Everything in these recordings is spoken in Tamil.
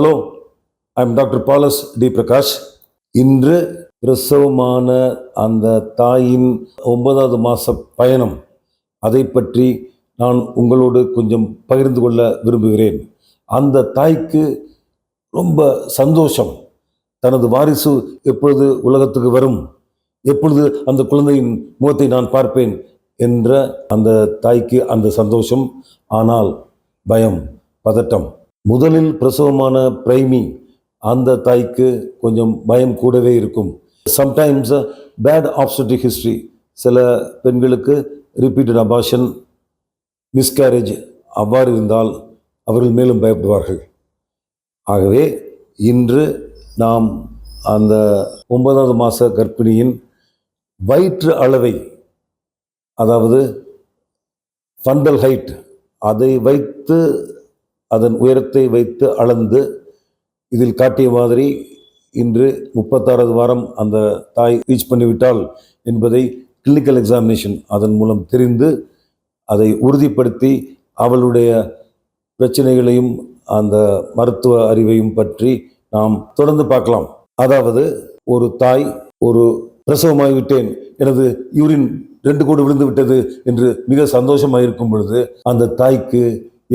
ஹலோ, ஐம் டாக்டர் பாலஸ் டி பிரகாஷ். இன்று பிரசவமான அந்த தாயின் 9வது மாத பயணம், அதை பற்றி நான் உங்களோடு கொஞ்சம் பகிர்ந்து கொள்ள விரும்புகிறேன். அந்த தாய்க்கு ரொம்ப சந்தோஷம். தனது வாரிசு எப்பொழுது உலகத்துக்கு வரும், எப்பொழுது அந்த குழந்தையின் முகத்தை நான் பார்ப்பேன் என்ற அந்த தாய்க்கு அந்த சந்தோஷம். ஆனால் பயம், பதட்டம். முதலில் பிரசவமான பிரைமி அந்த தாய்க்கு கொஞ்சம் பயம் கூடவே இருக்கும். சம்டைம்ஸ் பேட் ஆப்ஸ்டெட்ரிக் ஹிஸ்ட்ரி, சில பெண்களுக்கு ரிப்பீட்டட் அபார்ஷன், மிஸ்கேரேஜ் அவ்வாறு இருந்தால் அவர்கள் மேலும் பயப்படுவார்கள். ஆகவே இன்று நாம் அந்த 9வது மாத கர்ப்பிணியின் வயிற்று அளவை, அதாவது ஃபண்டல் ஹைட், அதை வைத்து, அதன் உயரத்தை வைத்து அளந்து, இதில் காட்டிய மாதிரி இன்று 36வது வாரம் அந்த தாய் ரீச் பண்ணிவிட்டால் என்பதை கிளினிக்கல் எக்ஸாமினேஷன் அதன் மூலம் தெரிந்து, அதை உறுதிப்படுத்தி அவளுடைய பிரச்சனைகளையும் அந்த மருத்துவ அறிவையும் பற்றி நாம் தொடர்ந்து பார்க்கலாம். அதாவது ஒரு தாய் ஒரு பிரசவமாகிவிட்டேன், எனது யூரின் 2 கோடு விழுந்து விட்டது என்று மிக சந்தோஷமாக இருக்கும் பொழுது, அந்த தாய்க்கு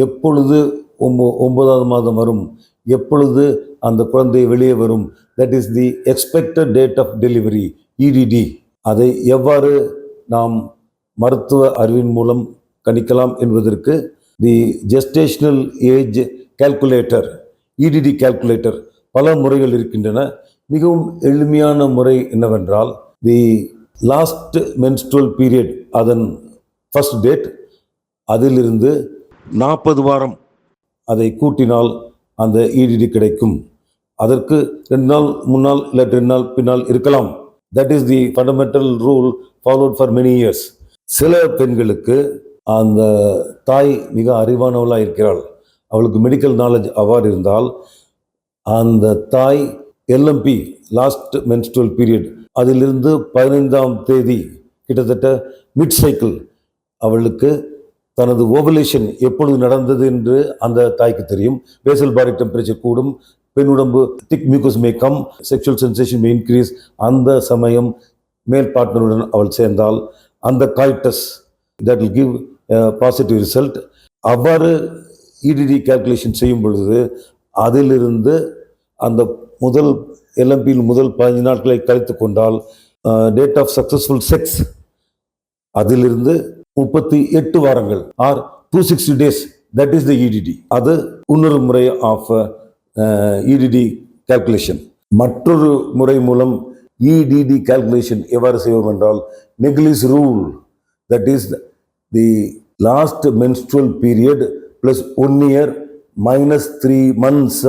எப்பொழுது 9வது மாதம் வரும், எப்பொழுது அந்த குழந்தை வெளியே வரும், that is the expected date of delivery, EDD. அதை எவ்வாறு நாம் மருத்துவ அறிவின் மூலம் கணிக்கலாம் என்பதற்கு the gestational age calculator, EDD calculator, பல முறைகள் இருக்கின்றன. மிகவும் எளிமையான முறை என்னவென்றால், தி லாஸ்ட் மென்ஸ்ட்ரல் பீரியட், அதன் ஃபர்ஸ்ட் டேட், அதிலிருந்து 40 வாரம் அதை கூட்டினால் அந்த இடிடி கிடைக்கும். அதற்கு 2 நாள் முன்னால் இல்லை 2 நாள் பின்னால் இருக்கலாம். That is the fundamental rule followed for many years. சில பெண்களுக்கு அந்த தாய் மிக அறிவானவளாக இருக்கிறாள், அவளுக்கு மெடிக்கல் நாலேஜ் அவ்வாறு இருந்தால், அந்த தாய் எல்எம்பி, லாஸ்ட் மென்ஸ்ட்ரல் பீரியட், அதிலிருந்து 15ஆம் தேதி, கிட்டத்தட்ட மிட் சைக்கிள், அவளுக்கு தனது ஓவலேஷன் எப்பொழுது நடந்தது என்று அந்த தாய்க்கு தெரியும். பேசல் பாடி டெம்பரேச்சர் கூடும், பெண் உடம்பு thick mucus may come, sexual sensation may increase. அந்த சமயம் மேல் பார்ட்னருடன் அவள் சேர்ந்தால் அந்த coitus, that will give positive result. அவ்வாறு இடிடி கால்குலேஷன் செய்யும் பொழுது அதிலிருந்து அந்த முதல் எல்எம்பியில் முதல் 15 நாட்களை கழித்து கொண்டால் டேட் ஆஃப் சக்சஸ்ஃபுல் செக்ஸ், அதிலிருந்து 38 வாரங்கள் or 260 days, that is the EDD. அது இன்னொரு முறை ஆஃப் இடிடி கால்குலேஷன். மற்றொரு முறை மூலம் இடிடி கால்குலேஷன் எவ்வாறு செய்வோம் என்றால், Naegele's rule, that is the last menstrual period plus 1 year minus 3 months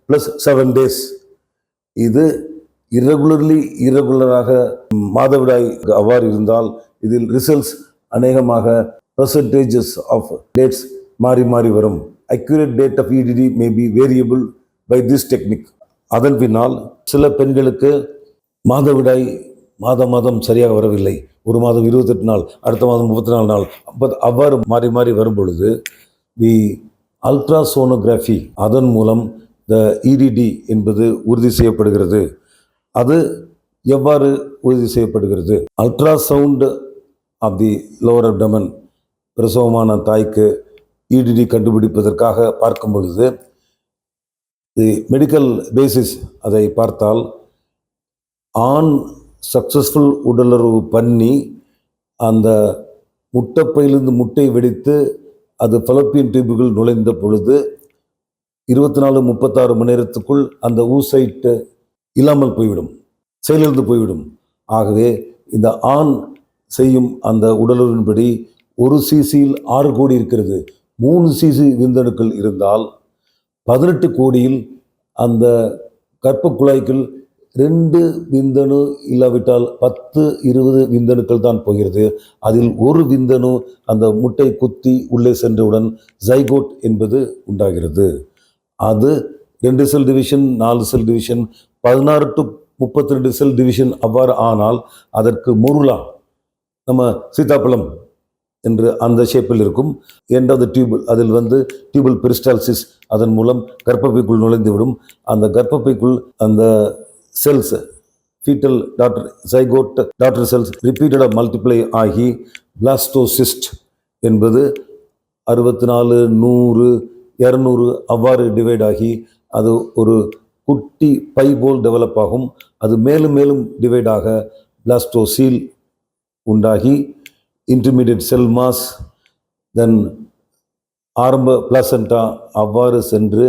plus 7 days. இது இரகுலராக மாதவிடாய் அவ்வாறு இருந்தால் இதில் ரிசல்ட்ஸ் அநேகமாக பெர்சன்டேஜஸ் ஆஃப் டேட்ஸ் மாறி மாறி வரும். Accurate date of EDD may be variable by this technique. அதன் பின்னால் சில பெண்களுக்கு மாதவிடாய் மாதம் சரியாக வரவில்லை, ஒரு மாதம் 28 நாள், அடுத்த மாதம் 34 நாள், அவ்வாறு மாறி மாறி வரும் பொழுது தி அல்ட்ராசோனோகிராஃபி, அதன் மூலம் த இடிடி என்பது உறுதி செய்யப்படுகிறது. அது எவ்வாறு உறுதி செய்யப்படுகிறது? Ultrasound of the lower abdomen, பிரசவமான தாய்க்கு இடிடி கண்டுபிடிப்பதற்காக பார்க்கும் பொழுது தி மெடிக்கல் பேசிஸ் அதை பார்த்தால், ஆண் சக்சஸ்ஃபுல் உடலுறவு பண்ணி அந்த முட்டைப்பையிலிருந்து முட்டை வெடித்து அது ஃபலோப்பியன் டியூபுகள் நுழைந்த பொழுது 24-36 மணி நேரத்துக்குள் அந்த ஊசைட்டு இல்லாமல் போய்விடும், செயலிழந்து போய்விடும். ஆகவே இந்த ஆண் செய்யும் அந்த உடலுறவின்படி 1 cc-யில் 6 கோடி இருக்கிறது. 3 cc விந்தணுக்கள் இருந்தால் 18 கோடியில் அந்த கர்ப்ப குழாய்க்குள் 2 விந்தணு இல்லாவிட்டால் 10-20 விந்தணுக்கள் தான் போகிறது. அதில் ஒரு விந்தணு அந்த முட்டை குத்தி உள்ளே சென்றவுடன் ஜைகோட் என்பது உண்டாகிறது. அது 2 cell division, 4 cell division, 16-32 cell division அவ்வாறு ஆனால் அதற்கு முருலா, நம்ம சீதாப்பழம் என்று அந்த ஷேப்பில் இருக்கும். எண்ட் ஆஃப் த டியூபிள், அதில் டியூபல் பெரிஸ்டால்சிஸ், அதன் மூலம் கர்ப்பப்பைக்குள் நுழைந்துவிடும். அந்த கர்ப்பப்பைக்குள் அந்த cells, fetal daughter zygote daughter cells ரிப்பீட்டடாக மல்டிப்ளை ஆகி பிளாஸ்டோசிஸ்ட் என்பது 64, 100, 200 அவ்வாறு டிவைட் ஆகி அது ஒரு குட்டி பை போல் டெவலப் ஆகும். அது மேலும் மேலும் டிவைட் ஆக பிளாஸ்டோசீல் உண்டாகி இன்டர்மீடியட் செல் மாஸ், தென் ஆரம்ப பிளாசண்டா அவ்வாறு சென்று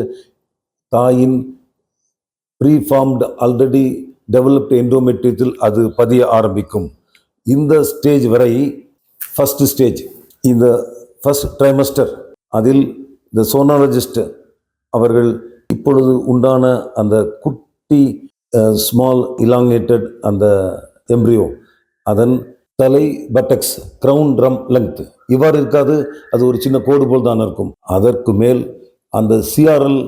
தாயின் ப்ரீஃபார்ம்டு ஆல்ரெடி டெவலப்டு எண்டோமெட்ரியத்தில் அது பதிய ஆரம்பிக்கும். இந்த ஸ்டேஜ் வரை ஃபர்ஸ்ட் ஸ்டேஜ், இந்த ஃபர்ஸ்ட் ட்ரைமஸ்டர், அதில் இந்த சோனாலஜிஸ்ட் அவர்கள் இப்பொழுது உண்டான அந்த குட்டி ஸ்மால் இலாங்கேட்டட் அந்த எம்ப்ரியோ, அதன் தலை பட்டக்ஸ், கிரவுன் ட்ரம் லெங்த் இவ்வாறு இருக்காது. அது ஒரு சின்ன கோடு போல் தான் இருக்கும். அதற்கு மேல் அந்த சிஆர்எல்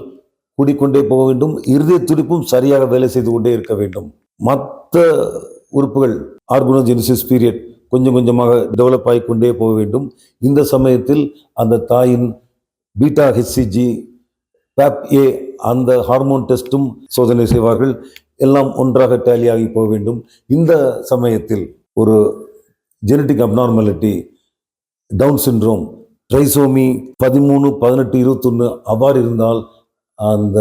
கூடிக்கொண்டே போக வேண்டும். இருதய துடிப்பும் சரியாக வேலை செய்து கொண்டே இருக்க வேண்டும். மற்ற உறுப்புகள் ஆர்கனோஜெனிசிஸ் பீரியட் கொஞ்சம் கொஞ்சமாக டெவலப் ஆகிக்கொண்டே போக வேண்டும். இந்த சமயத்தில் அந்த தாயின் பீட்டா ஹெச்சிஜி, பேப் ஏ அந்த ஹார்மோன் டெஸ்ட்டும் சோதனை செய்வார்கள். எல்லாம் ஒன்றாக டேலி ஆகி போக வேண்டும். இந்த சமயத்தில் ஒரு genetic abnormality, Down syndrome, trisomy 13, 18, 21 அவ்வாறு இருந்தால் அந்த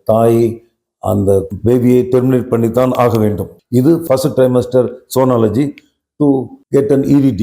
தாய் அந்த பேபியை டெர்மினேட் பண்ணித்தான் ஆக வேண்டும். இது first trimester sonology to get an EDT.